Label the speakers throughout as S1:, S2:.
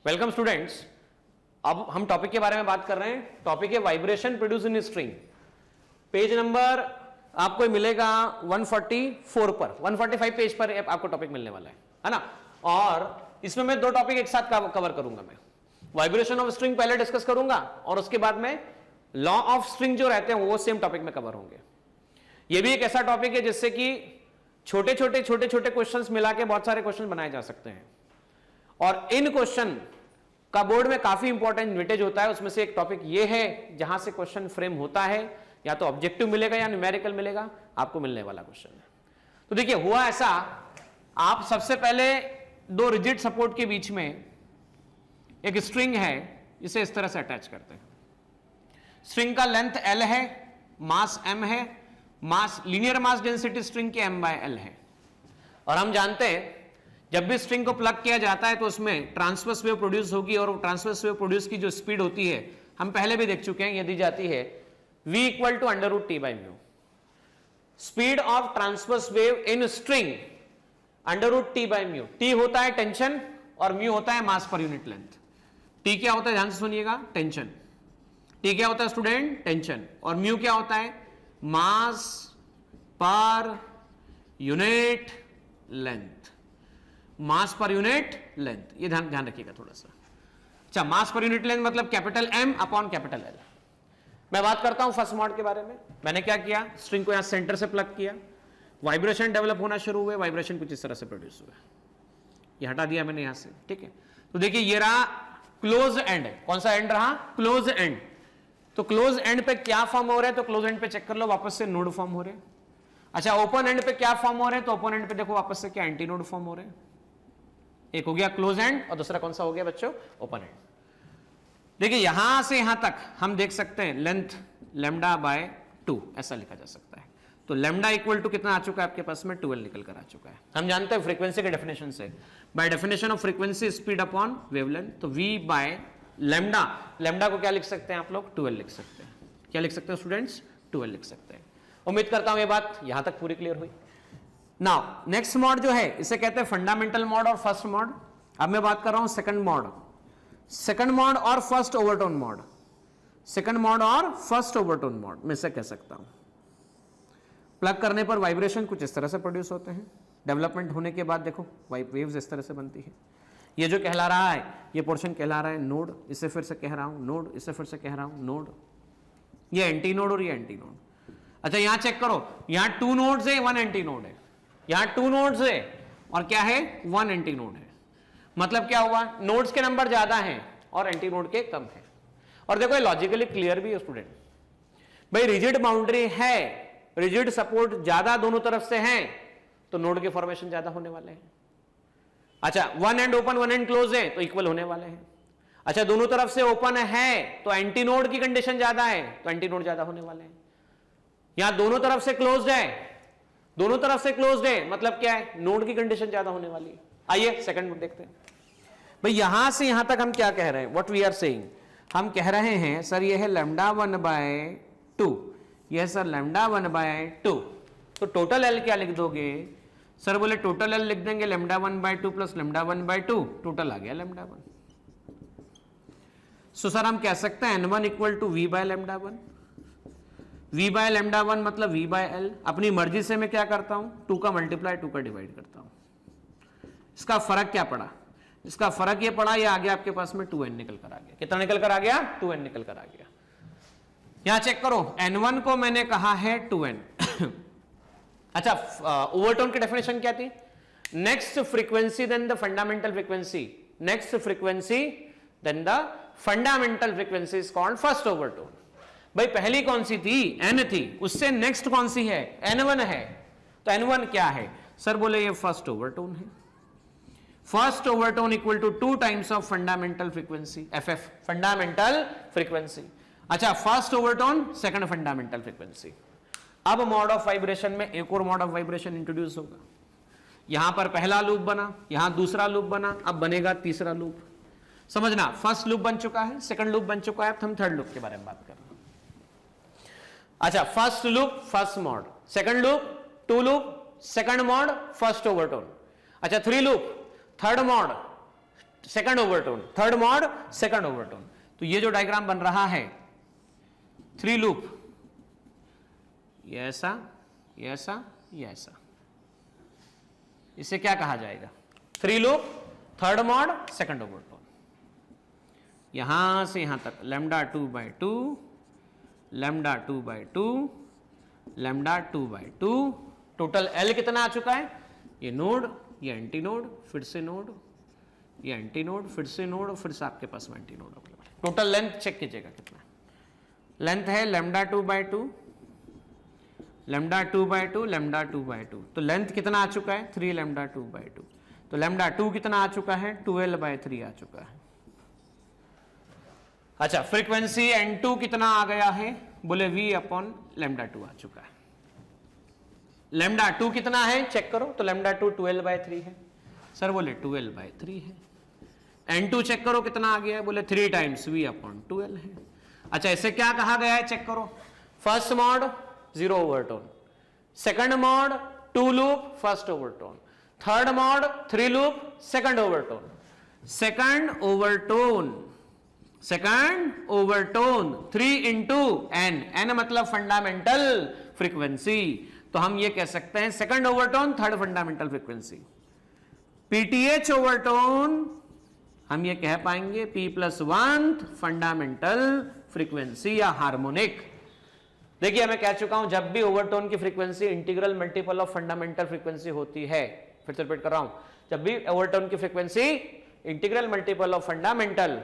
S1: Welcome students. अब हम topic के बारे में बात कर रहे हैं। टॉपिक है vibration produce in string. Page number आपको मिलेगा 144 पर, 145 पेज पर आपको टॉपिक मिलने वाला है ना। और इसमें मैं दो टॉपिक एक साथ कवर करूंगा। मैं वाइब्रेशन ऑफ स्ट्रिंग पहले डिस्कस करूंगा और उसके बाद में लॉ ऑफ स्ट्रिंग जो रहते हैं वो सेम टॉपिक में कवर होंगे। ये भी एक ऐसा टॉपिक है जिससे कि छोटे छोटे क्वेश्चंस मिला के बहुत सारे क्वेश्चन बनाए जा सकते हैं। और इन क्वेश्चन का बोर्ड में काफी इंपॉर्टेंट वेटेज होता है। उसमें से एक टॉपिक ये है जहां से क्वेश्चन फ्रेम होता है, या तो ऑब्जेक्टिव मिलेगा या न्यूमेरिकल मिलेगा, आपको मिलने वाला क्वेश्चन है। तो देखिए हुआ ऐसा, आप सबसे पहले दो रिजिड सपोर्ट के बीच में एक स्ट्रिंग है, इसे इस तरह से अटैच करते हैं। स्ट्रिंग का लेंथ L है, मास M है, मास लीनियर मास डेंसिटी स्ट्रिंग के M/L है। और हम जानते हैं जब भी स्ट्रिंग को प्लग किया जाता है तो उसमें ट्रांसवर्स वेव प्रोड्यूस होगी, और ट्रांसवर्स वेव प्रोड्यूस की जो स्पीड होती है हम पहले भी देख चुके हैं, ये दी जाती है v = √T/μ। Speed of transverse wave in string √T/μ। T होता है टेंशन और म्यू होता है मास पर यूनिट लेंथ। T क्या होता है, ध्यान से सुनिएगा, टेंशन। T क्या होता है स्टूडेंट, टेंशन। और म्यू क्या होता है, मास पर यूनिट लेंथ। मास पर यूनिट लेंथ, ये ध्यान रखिएगा थोड़ा सा। अच्छा, मास पर यूनिट लेंथ मतलब capital M upon capital L। मैं बात करता हूं फर्स्ट मॉड के बारे में। मैंने क्या किया, स्ट्रिंग को यहां सेंटर से प्लग किया, वाइब्रेशन डेवलप होना शुरू हुए, वाइब्रेशन कुछ इस तरह से प्रोड्यूस हुआ। ये हटा दिया मैंने यहां से, ठीक है। तो देखिए ये रहा क्लोज एंड। कौन सा एंड रहा, क्लोज एंड। तो क्लोज एंड पे क्या फॉर्म हो रहा है, तो क्लोज एंड पे चेक कर लो, वापस से नोड फॉर्म हो रहे हैं। अच्छा, ओपन एंड पे क्या फॉर्म हो रहे हैं, तो ओपन एंड पे देखो वापस से क्या एंटी नोड फॉर्म हो रहे हैं। एक हो गया क्लोज एंड और दूसरा कौन सा हो गया बच्चों, ओपन एंड। देखिए यहां से यहां तक हम देख सकते हैं लेंथ λ/2 ऐसा लिखा जा सकता है। तो लैम्डा इक्वल टू कितना आ चुका है आपके पास में, 12 निकल कर आ चुका है। हम जानते हैं फ्रीक्वेंसी के डेफिनेशन से, by definition of frequency speed upon wavelength. तो v/λ, लैम्डा को क्या लिख सकते हैं आप लोग, 12 लिख सकते हैं। क्या लिख सकते हैं स्टूडेंट्स, 12 लिख सकते हैं। उम्मीद करता हूं ये बात यहां तक पूरी क्लियर हुई। नाउ नेक्स्ट मॉड जो है इसे कहते हैं फंडामेंटल मॉड और फर्स्ट मॉड। अब मैं बात कर रहा हूं सेकंड मॉड। सेकंड मॉड और first overtone mod, second mod और फर्स्ट ओवरटोन मॉड में से कह सकता हूं। प्लग करने पर वाइब्रेशन कुछ इस तरह से प्रोड्यूस होते हैं। डेवलपमेंट होने के बाद देखो वेव्स इस तरह से बनती है। ये जो कहला रहा है, ये पोर्शन कहला रहा है नोड, इसे फिर से कह रहा हूं नोड, इसे फिर से कह रहा हूं नोड। ये एंटी नोड और ये एंटी नोड। अच्छा यहां चेक करो, यहां 2 नोड्स है, 1 एंटी नोड है। यहां 2 नोड्स है और क्या है, 1 एंटी नोड है। मतलब क्या हुआ, नोड्स के नंबर ज्यादा हैं और एंटी नोड के कम है। और देखो ये लॉजिकली क्लियर भी है स्टूडेंट। भाई रिजिड बाउंड्री है, रिजिड सपोर्ट ज्यादा दोनों तरफ से है, तो नोड के फॉर्मेशन ज्यादा होने वाले हैं। अच्छा 1 एंड ओपन 1 एंड क्लोज है तो इक्वल होने वाले हैं। अच्छा दोनों तरफ से ओपन है तो एंटी नोड की कंडीशन ज्यादा है, तो एंटी नोड ज्यादा होने वाले हैं। यहां दोनों तरफ से क्लोज्ड है, दोनों तरफ से क्लोज्ड है मतलब क्या है, नोड की कंडीशन ज्यादा होने वाली है। आइए सेकंड नोड देखते हैं। भाई यहां से यहां तक हम क्या कह रहे हैं, व्हाट वी आर सेइंग, हम कह रहे हैं सर ये है λ1/2, यह सर λ1/2। तो टोटल L क्या लिख दोगे, सर बोले टोटल L लिख देंगे λ1/2 प्लस λ1/2, टोटल आ गया λ1। सो सर हम कह सकते हैं N1 equal to v/λ1। v/λ1 मतलब v/L। अपनी मर्जी से मैं क्या करता हूं, 2 का मल्टीप्लाई 2 का डिवाइड करता हूं। इसका फर्क क्या पड़ा, इसका फर्क ये पड़ा, ये आ गया आपके पास में 2n निकल कर आ गया। कितना निकल कर आ गया, 2n निकल कर आ गया। यहां चेक करो, n1 को मैंने कहा है 2n। अच्छा ओवरटोन की डेफिनेशन क्या थी, next frequency then the fundamental frequency, next frequency then the fundamental frequency is called first overtone. भाई पहली कौन सी थी, n थी, उससे नेक्स्ट कौन सी है, n1 है। तो n1 क्या है, सर बोले ये फर्स्ट ओवरटोन है। First overtone equal to 2 times of fundamental frequency, FF fundamental frequency. अच्छा first overtone second fundamental frequency. अब मॉड ऑफ वाइब्रेशन में एक और मॉड ऑफ वाइब्रेशन इंट्रोड्यूस होगा। यहां पर पहला लूप बना, यहां दूसरा लूप बना, अब बनेगा तीसरा लूप। समझना, फर्स्ट लूप बन चुका है, सेकंड लूप बन चुका है, अब हम थर्ड लूप के बारे में बात कर रहे हैं। अच्छा first loop first mod, second loop 2 loop, second mod first overtone. अच्छा 3 loop third mod second overtone, third mod second overtone. तो ये जो डायग्राम बन रहा है 3 लूप, ये ऐसा, ये ऐसा, ये ऐसा, इसे क्या कहा जाएगा? 3 loop, third mod, second overtone. यहां से यहां तक lambda 2/2, lambda 2/2, lambda 2/2, total L कितना आ चुका है? ये नोड, ये एंटी नोड, फिर से नोड, ये एंटी नोड, फिर से नोड, और फिर से आपके पास में एंटी नोड अवेलेबल है। टोटल लेंथ चेक कीजिएगा कितना लेंथ है, लैम्डा 2/2, लैम्डा 2/2, लैम्डा 2/2, तो लेंथ कितना आ चुका है? 3 लैम्डा 2/2। तो लैम्डा 2 कितना आ चुका है? 12/3 आ चुका है। अच्छा, फ्रीक्वेंसी N2 कितना आ गया है? बोले V/λ2 आ चुका है। लैम्डा 2 कितना है चेक करो, तो लैम्डा 2 12/3 है। सर बोले 12/3 है। N2 चेक करो कितना आ गया है? बोले 3 टाइम्स V/12 है। अच्छा, इसे क्या कहा गया है चेक करो? First mode 0 overtone, second mode 2 loop first overtone, third mode 3 loop second overtone, second overtone, second overtone 3 into n, n मतलब फंडामेंटल फ्रीक्वेंसी। तो हम ये कह सकते हैं second overtone third fundamental frequency. Pth overtone हम ये कह पाएंगे P+1 फंडामेंटल फ्रीक्वेंसी या हार्मोनिक। देखिए मैं कह चुका हूं जब भी ओवरटोन की frequency integral multiple of fundamental frequency होती है, फिर से रिपीट कर रहा हूं, जब भी ओवरटोन की frequency integral multiple of fundamental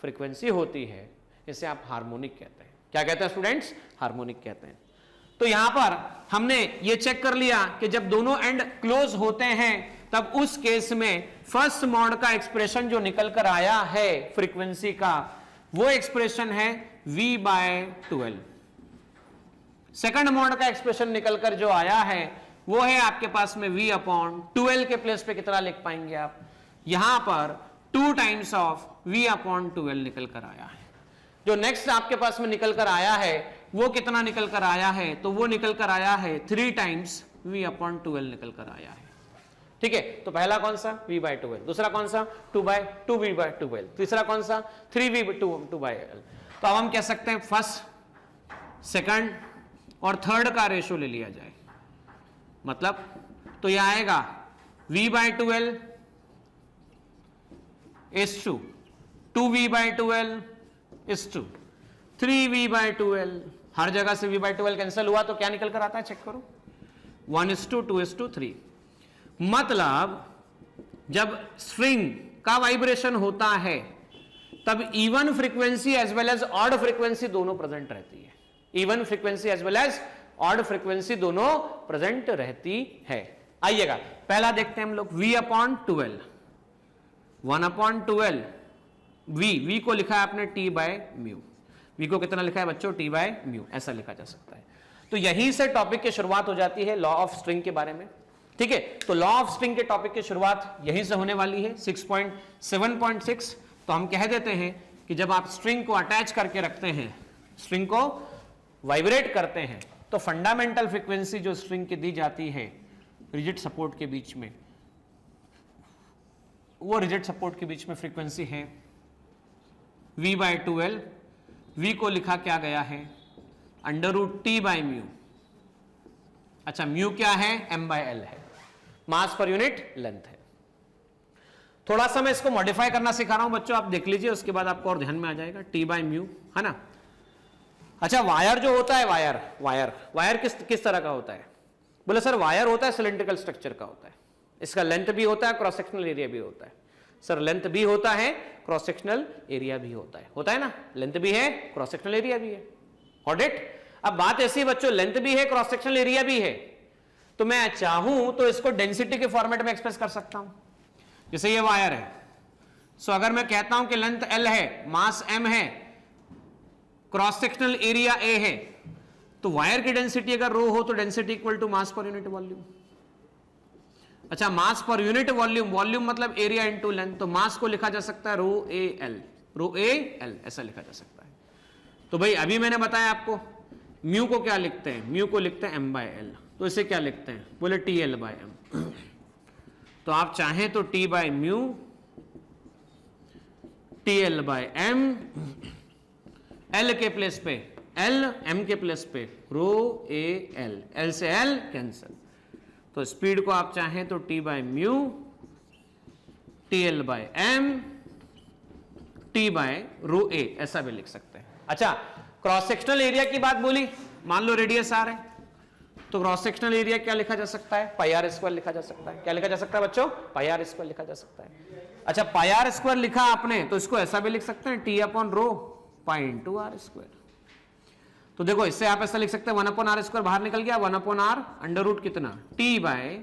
S1: frequency होती है, इसे आप हार्मोनिक कहते हैं। क्या कहते हैं स्टूडेंट्स? हार्मोनिक कहते हैं। तो यहां पर हमने ये चेक कर लिया कि जब दोनों एंड क्लोज होते हैं तब उस केस में फर्स्ट मॉड का एक्सप्रेशन जो निकल कर आया है फ्रीक्वेंसी का, वो एक्सप्रेशन है V/12। सेकंड मॉड का एक्सप्रेशन निकलकर जो आया है वो है आपके पास में V/12 के प्लेस पे कितना लिख पाएंगे आप? यहां पर 2 टाइम्स ऑफ V/12 निकल कर आया है। जो नेक्स्ट आपके पास में निकल कर आया है वो कितना निकल कर आया है? तो वो निकल कर आया है 3 टाइम्स V/12 निकल कर आया है। ठीक है, तो पहला कौन सा? V/12, दूसरा कौन सा? 2/2V/12, तीसरा कौन सा? 3V/2L। तो अब हम कह सकते हैं फर्स्ट, सेकंड और थर्ड का रेशो ले लिया जाए, मतलब तो यह आएगा V/12 is to 2V/12 is to 3V/12। हर जगह से V/12 कैंसिल हुआ तो क्या निकल कर आता है चेक करो? 1:2:3। मतलब जब स्ट्रिंग का वाइब्रेशन होता है तब even frequency as well as odd frequency दोनों प्रेजेंट रहती है। Even frequency as well as odd frequency दोनों प्रेजेंट रहती है। आइएगा पहला देखते हैं हम लोग, V/12, 1/12 V को लिखा है आपने T/μ। V को कितना लिखा है बच्चों? T/μ, ऐसा लिखा जा सकता है। तो यहीं से टॉपिक की शुरुआत हो जाती है लॉ ऑफ स्ट्रिंग के बारे में। ठीक है, तो लॉ ऑफ स्ट्रिंग के टॉपिक की शुरुआत यहीं से होने वाली है 6.7.6। तो हम कह देते हैं कि जब आप स्ट्रिंग को अटैच करके रखते हैं, स्ट्रिंग को वाइब्रेट करते हैं, तो फंडामेंटल फ्रीक्वेंसी जो स्ट्रिंग की दी जाती है रिजिड सपोर्ट के बीच में, वो रिजिड सपोर्ट के बीच में फ्रीक्वेंसी है V/12। V को लिखा क्या गया है? √T/μ। अच्छा, म्यू क्या है? M/L है, मास पर यूनिट लेंथ है। थोड़ा सा मैं इसको मॉडिफाई करना सिखा रहा हूं बच्चों, आप देख लीजिए, उसके बाद आपको और ध्यान में आ जाएगा। T/μ है ना। अच्छा, वायर जो होता है, वायर किस तरह का होता है? बोले सर वायर होता है सिलिंड्रिकल स्ट्रक्चर का होता है, इसका लेंथ भी होता है, क्रॉस सेक्शनल एरिया भी होता है। सर लेंथ भी होता है, क्रॉस सेक्शनल एरिया भी होता है ना। लेंथ भी है, क्रॉस सेक्शनल एरिया भी है। Got it? अब बात ऐसी बच्चों, लेंथ भी है, क्रॉस सेक्शनल एरिया भी है, तो मैं चाहूं तो इसको डेंसिटी के फॉर्मेट में एक्सप्रेस कर सकता हूं। जैसे ये वायर है, सो अगर मैं कहता हूं कि लेंथ L है, मास M है, क्रॉस सेक्शनल एरिया A है, तो वायर की डेंसिटी अगर रो हो तो density equal to mass per unit volume. अच्छा, मास पर यूनिट वॉल्यूम, वॉल्यूम मतलब एरिया इनटू लेंथ, तो मास को लिखा जा सकता है ρAL, ऐसा लिखा जा सकता है। तो भाई अभी मैंने बताया आपको म्यू को क्या लिखते हैं? म्यू को लिखते हैं M/L। तो इसे क्या लिखते हैं? बोले TL/M। तो आप चाहें तो T/μ TL by m, L के प्लेस पे L, M के प्लेस पे रो A L, L से L कैंसिल, तो स्पीड को आप चाहें तो T by mu, TL by M, T by rho A, ऐसा भी लिख सकते हैं। अच्छा, क्रॉस सेक्शनल एरिया की बात बोली, मान लो रेडियस R है, तो क्रॉस सेक्शनल एरिया क्या लिखा जा सकता है? पाई आर स्क्वायर लिखा जा सकता है। क्या लिखा जा सकता है बच्चों? पाई आर स्क्वायर लिखा जा सकता है। अच्छा, पाई आर स्क्वायर लिखा आपने, तो इसको ऐसा भी लिख सकते हैं, T upon rho pi into r square. तो देखो, इससे आप ऐसा लिख सकते हैं 1 अपॉन आर स्क्वायर बाहर निकल गया, 1 अपॉन आर अंडर रूट कितना, T by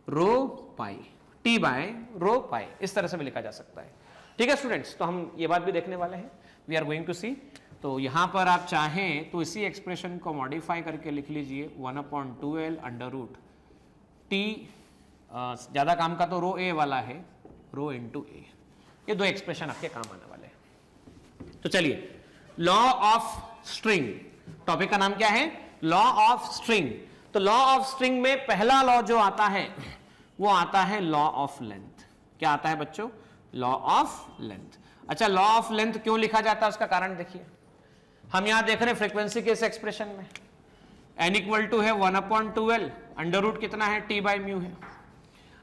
S1: row pi, T by रो पाई, इस तरह से भी लिखा जा सकता है। ठीक है स्टूडेंट्स, तो हम ये बात भी देखने वाले हैं, वी आर गोइंग टू सी। तो यहां पर आप चाहें तो इसी एक्सप्रेशन को मॉडिफाई करके लिख लीजिए 1 upon 2L under root T, ज्यादा काम का तो रो A वाला है, रो इंटू A। ये दो एक्सप्रेशन आपके काम आने वाले हैं। तो चलिए, लॉ ऑफ स्ट्रिंग, टॉपिक का नाम क्या है? Law of string. तो लॉ ऑफ स्ट्रिंग में पहला लॉ जो आता है वो आता है लॉ ऑफ लेंथ। क्या आता है बच्चों? Law of length. अच्छा, लॉ ऑफ लेंथ क्यों लिखा जाता है उसका कारण देखिए, हम यहां देख रहे हैं फ्रीक्वेंसी के इस एक्सप्रेशन में n इक्वल टू है 1 अपॉन 2L, अंडर रूट कितना है? T बाई म्यू है।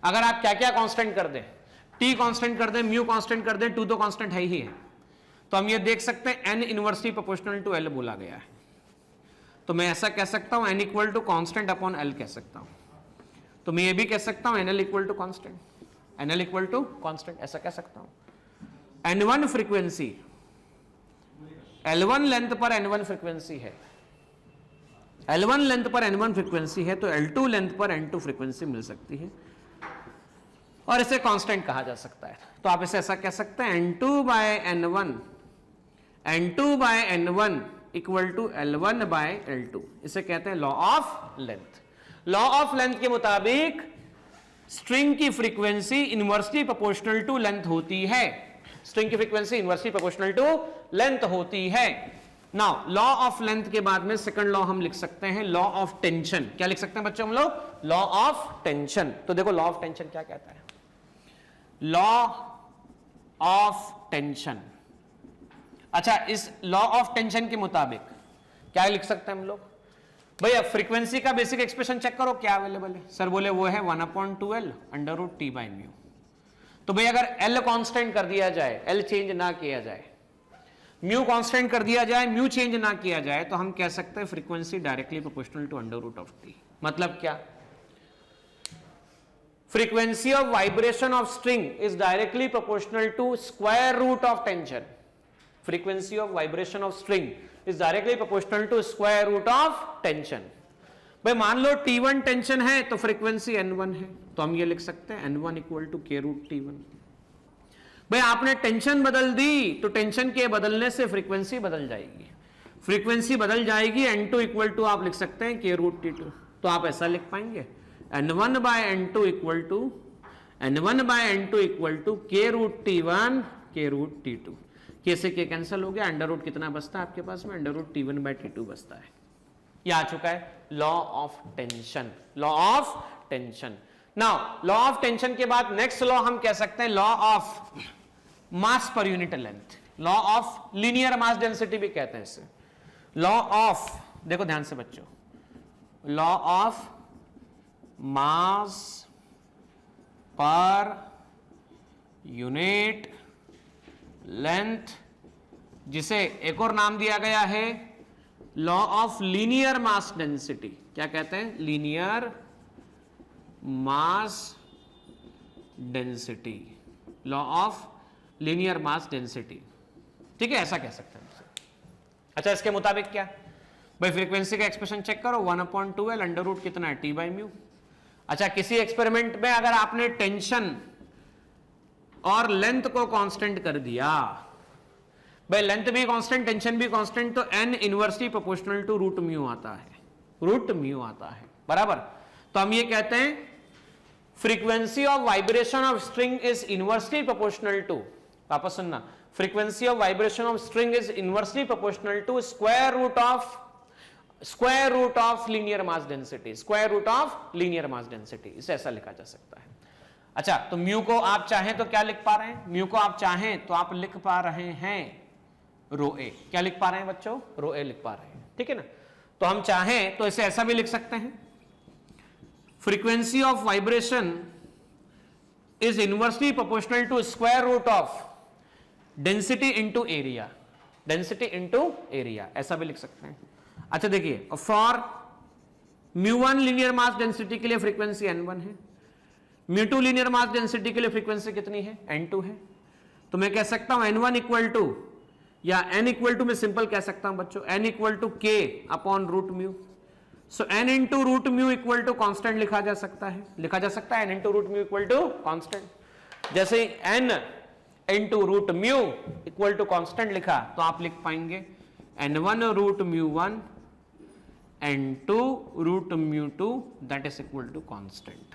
S1: अगर आप क्या क्या कांस्टेंट कर दें, T कांस्टेंट कर दें, म्यू कांस्टेंट कर दें, 2 तो कांस्टेंट है ही है, तो हम ये देख सकते हैं n inversely proportional to L बोला गया है। तो मैं ऐसा कह सकता हूं n equal to constant upon L कह सकता हूं। तो मैं ये भी कह सकता हूं NL equal to constant, NL equal to constant, ऐसा कह सकता हूं। N1 फ्रीक्वेंसी, L1 लेंथ पर N1 फ्रीक्वेंसी है, L1 लेंथ पर N1 फ्रीक्वेंसी है, तो L2 लेंथ पर N2 फ्रीक्वेंसी मिल सकती है और इसे कांस्टेंट कहा जा सकता है। तो आप इसे ऐसा कह सकते हैं N2 by N1, N2 by N1 equal to L1 by L2, इसे कहते हैं law of length. Law of length के मुताबिक स्ट्रिंग की frequency inversely proportional to length होती है, स्ट्रिंग की frequency inversely proportional to length होती है। नाउ लॉ ऑफ लेंथ के बाद में सेकंड लॉ हम लिख सकते हैं लॉ ऑफ टेंशन। क्या लिख सकते हैं बच्चों हम लोग? Law of tension. तो देखो लॉ ऑफ टेंशन क्या कहता है, लॉ ऑफ टेंशन। अच्छा, इस लॉ ऑफ टेंशन के मुताबिक क्या लिख सकते हैं हम लोग? भैया फ्रीक्वेंसी का बेसिक एक्सप्रेशन चेक करो क्या अवेलेबल है। सर बोले वो है 1 upon 2L under root T by mu. तो भैया अगर L कांस्टेंट कर दिया जाए, L चेंज ना किया जाए, म्यू कांस्टेंट कर दिया जाए, म्यू चेंज ना किया जाए, तो हम कह सकते हैं frequency directly proportional to under root of T। मतलब क्या? Frequency of vibration of string is directly proportional to square root of tension. Frequency of vibration of string is directly proportional to square root of tension. भाई मान लो T1 tension है तो frequency N1 है, तो हम ये लिख सकते हैं N1 equal to K root T1। भाई आपने टेंशन बदल दी तो टेंशन के बदलने से फ्रीक्वेंसी बदल जाएगी, फ्रीक्वेंसी बदल जाएगी, N2 इक्वल टू आप लिख सकते हैं K रूट T2। तो आप ऐसा लिख पाएंगे N1 by N2 equal to N1 by N2 equal to K root T1 K root T2। K से K कैंसिल हो गया, अंडर रूट कितना बचता है आपके पास में? Under root T1 bye T2 बचता है। ये आ चुका है law of tension, law of tension. Now law of tension के बाद नेक्स्ट लॉ हम कह सकते हैं law of mass per unit length, law of linear mass density भी कहते हैं इसे। लॉ ऑफ, देखो ध्यान से बच्चों, law of mass per unit length, जिसे एक और नाम दिया गया है law of linear mass density. क्या कहते हैं? Linear mass density, law of linear mass density. ठीक है, ऐसा कह सकते हैं। अच्छा, इसके मुताबिक क्या? भाई फ्रीक्वेंसी का एक्सप्रेशन चेक करो, 1 अपॉन 2L अंडर रूट कितना है? T by mu. अच्छा, किसी एक्सपेरिमेंट में अगर आपने टेंशन और लेंथ को कांस्टेंट कर दिया, भाई लेंथ भी कांस्टेंट, टेंशन भी कांस्टेंट, तो n inversely proportional to root mu आता है, रूट म्यू आता है, बराबर। तो हम ये कहते हैं frequency of vibration of string is inversely proportional to, वापस सुनना, frequency of vibration of string is inversely proportional to square root of linear mass density, square root of linear mass density, इसे ऐसा लिखा जा सकता है। अच्छा, तो म्यू को आप चाहें तो क्या लिख पा रहे हैं? म्यू को आप चाहें तो आप लिख पा रहे हैं रो ए। क्या लिख पा रहे हैं बच्चों? रो ए लिख पा रहे हैं, ठीक है ना। तो हम चाहें तो इसे ऐसा भी लिख सकते हैं, frequency of vibration is inversely proportional to square root of density into area, density into area, ऐसा भी लिख सकते हैं। अच्छा देखिए, फॉर μ1 लीनियर मास डेंसिटी के लिए फ्रीक्वेंसी n1 है, μ2 लीनियर मास डेंसिटी के लिए फ्रीक्वेंसी कितनी है? n2 है। तो मैं कह सकता हूं n1 इक्वल टू, या n इक्वल टू मैं सिंपल कह सकता हूं बच्चों, n equal to k upon root mu. So n into root mu equal to constant लिखा जा सकता है, लिखा जा सकता है n into root mu equal to constant. जैसे n into root mu equal to constant लिखा तो आप लिख पाएंगे n1 root mu 1 n2 root mu 2 that is equal to constant.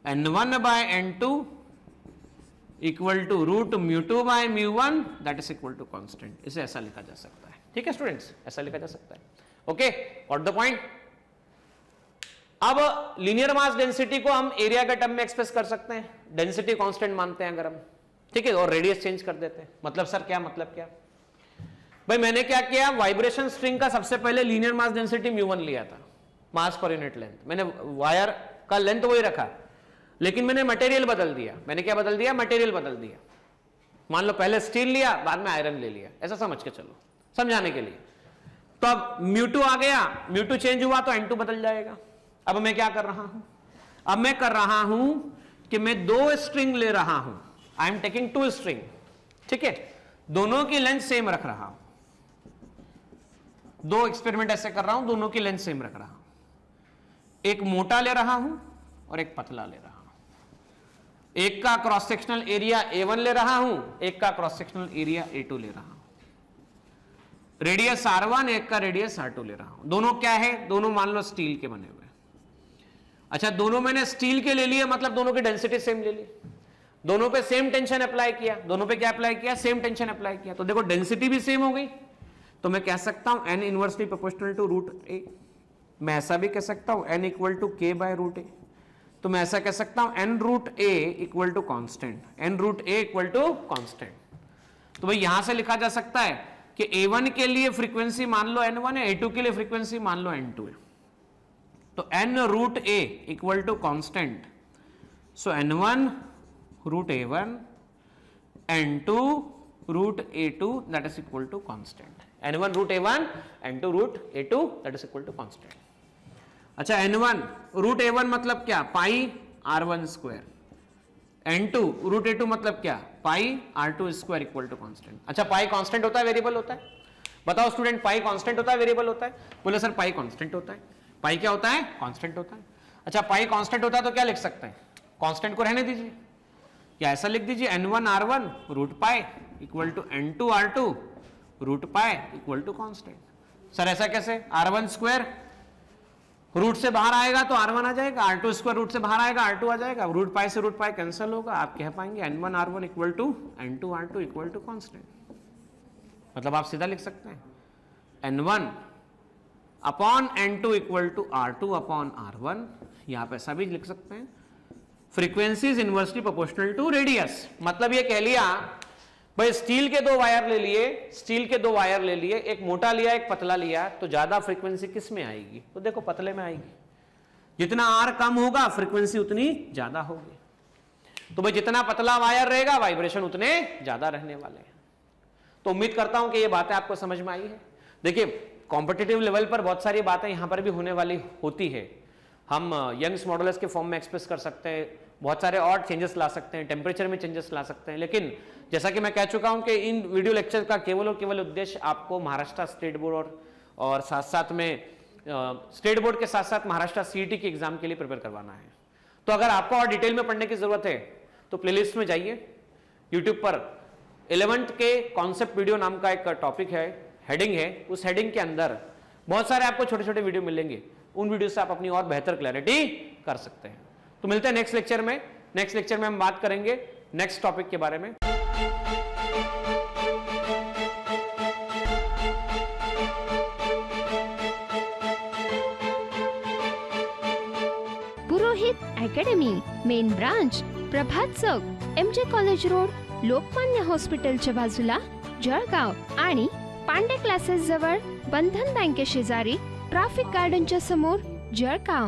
S1: n1 by n2 equal to root mu 2 by mu 1 that is equal to constant. इसे ऐसा लिखा जा सकता है, ठीक है स्टूडेंट्स, ऐसा लिखा जा सकता है। Okay, got the point. अब लीनियर मास डेंसिटी को हम एरिया के टर्म में एक्सप्रेस कर सकते हैं, डेंसिटी कांस्टेंट मानते हैं अगर हम, ठीक है, और रेडियस चेंज कर देते हैं। मतलब सर क्या मतलब? क्या भाई, मैंने क्या किया, वाइब्रेशन स्ट्रिंग का सबसे पहले लीनियर मास डेंसिटी μ1 लिया था, मास पर यूनिट लेंथ। मैंने वायर का लेंथ वही रखा, लेकिन मैंने मटेरियल बदल दिया। मैंने क्या बदल दिया? मटेरियल बदल दिया। मान लो पहले स्टील लिया, बाद में आयरन ले लिया, ऐसा समझ के चलो समझाने के लिए। तो अब μ2 आ गया, μ2 चेंज हुआ तो n2 बदल जाएगा। अब मैं क्या कर रहा हूं? अब मैं कर रहा हूं कि मैं दो स्ट्रिंग ले रहा हूं, I am taking two string, ठीक है, दोनों की लेंथ सेम रख रहा हूं। दो एक्सपेरिमेंट ऐसे कर रहा हूं, दोनों की लेंथ सेम रख रहा हूं। एक मोटा ले रहा हूं और एक पतला ले रहा हूं। एक का क्रॉस सेक्शनल एरिया A1 ले रहा हूं, एक का क्रॉस सेक्शनल एरिया A2 ले रहा हूं। रेडियस R1, एक का रेडियस R2 ले रहा हूं। दोनों क्या है? दोनों मान लो स्टील के बने हुए। अच्छा, दोनों मैंने स्टील के ले लिए, मतलब दोनों की डेंसिटी सेम ले ली, दोनों पे सेम टेंशन अप्लाई किया। दोनों पे क्या अप्लाई किया? सेम टेंशन अप्लाई किया। तो देखो डेंसिटी भी सेम हो गई। तो मैं कह सकता हूं n inversely proportional to root A. मैं ऐसा भी कह सकता हूं n equal to k by root A. तो मैं ऐसा कह सकता हूं n root a equal to constant, n root a equal to constant. तो भाई यहां से लिखा जा सकता है कि A1 के लिए फ्रीक्वेंसी मान लो n1 है, A2 के लिए फ्रीक्वेंसी मान लो n2 है। तो n root a equal to constant, so n1 root a1, n2 root a2 that is equal to constant. n1 root a1, n2 root a2 that is equal to constant. अच्छा, n1 root a1 मतलब क्या? पाई r1 square. n2 root a2 मतलब क्या? Pi r2 square equal to constant. अच्छा, pi constant होता है, variable होता है? बताओ स्टूडेंट, पाई कांस्टेंट होता है, वेरिएबल होता है? बोले सर पाई कांस्टेंट होता है। पाई क्या होता है? कांस्टेंट होता है। अच्छा, पाई कांस्टेंट होता है तो क्या लिख सकते हैं? कांस्टेंट को रहने दीजिए, या ऐसा लिख दीजिए n1 r1 root pi equal to n2 r2 root pi equal to constant. Sir ऐसा कैसे? r1 स्क्वायर रूट से बाहर आएगा तो r1 आ जाएगा, r2 स्क्वायर रूट से बाहर आएगा r2 आ जाएगा, रूट पाई से रूट पाई कैंसिल होगा, आप कह पाएंगे n1 r1 equal to n2 r2 equal to constant. मतलब आप सीधा लिख सकते हैं n1 upon n2 equal to r2 upon r1, यहां पे ऐसा भी लिख सकते हैं frequency is inversely proportional to radius. मतलब ये कह लिया भाई, स्टील के दो वायर ले लिए, स्टील के दो वायर ले लिए, एक मोटा लिया एक पतला लिया, तो ज्यादा फ्रीक्वेंसी किस में आएगी? तो देखो पतले में आएगी। जितना आर कम होगा फ्रीक्वेंसी उतनी ज्यादा होगी। तो भाई जितना पतला वायर रहेगा वाइब्रेशन उतने ज्यादा रहने वाले हैं। तो उम्मीद करता हूं कि ये बातें आपको समझ में आई है। देखिए कॉम्पिटिटिव लेवल पर बहुत सारी बातें यहां पर भी होने वाली होती है। हम यंग्स मॉडुलस के फॉर्म में एक्सप्रेस कर सकते हैं, बहुत सारे और चेंजेस ला सकते हैं, टेम्परेचर में चेंजेस ला सकते हैं। लेकिन जैसा कि मैं कह चुका हूं कि इन वीडियो लेक्चर का केवल और केवल उद्देश्य आपको महाराष्ट्र स्टेट बोर्ड और साथ साथ में स्टेट बोर्ड के साथ साथ महाराष्ट्र सीईटी के एग्जाम के लिए प्रिपेयर करवाना है। तो अगर आपको और डिटेल में पढ़ने की जरूरत है तो प्लेलिस्ट में जाइए, यूट्यूब पर 11th के कॉन्सेप्ट वीडियो नाम का एक टॉपिक है, हेडिंग है, उस हेडिंग के अंदर बहुत सारे आपको छोटे छोटे वीडियो मिलेंगे। उन वीडियो से आप अपनी और बेहतर क्लैरिटी कर सकते हैं। तो मिलते हैं नेक्स्ट लेक्चर में। नेक्स्ट लेक्चर में हम बात करेंगे नेक्स्ट टॉपिक के बारे में।
S2: पुरोहित अकॅडमी, मेन ब्रांच, प्रभात चौक, MJ कॉलेज रोड, लोकमान्य हॉस्पिटलच्या बाजूला, जळगाव आणि पांडे क्लासेस जवळ, बंधन बँके शेजारी, ट्रॅफिक गार्डनच्या समोर, जळगाव.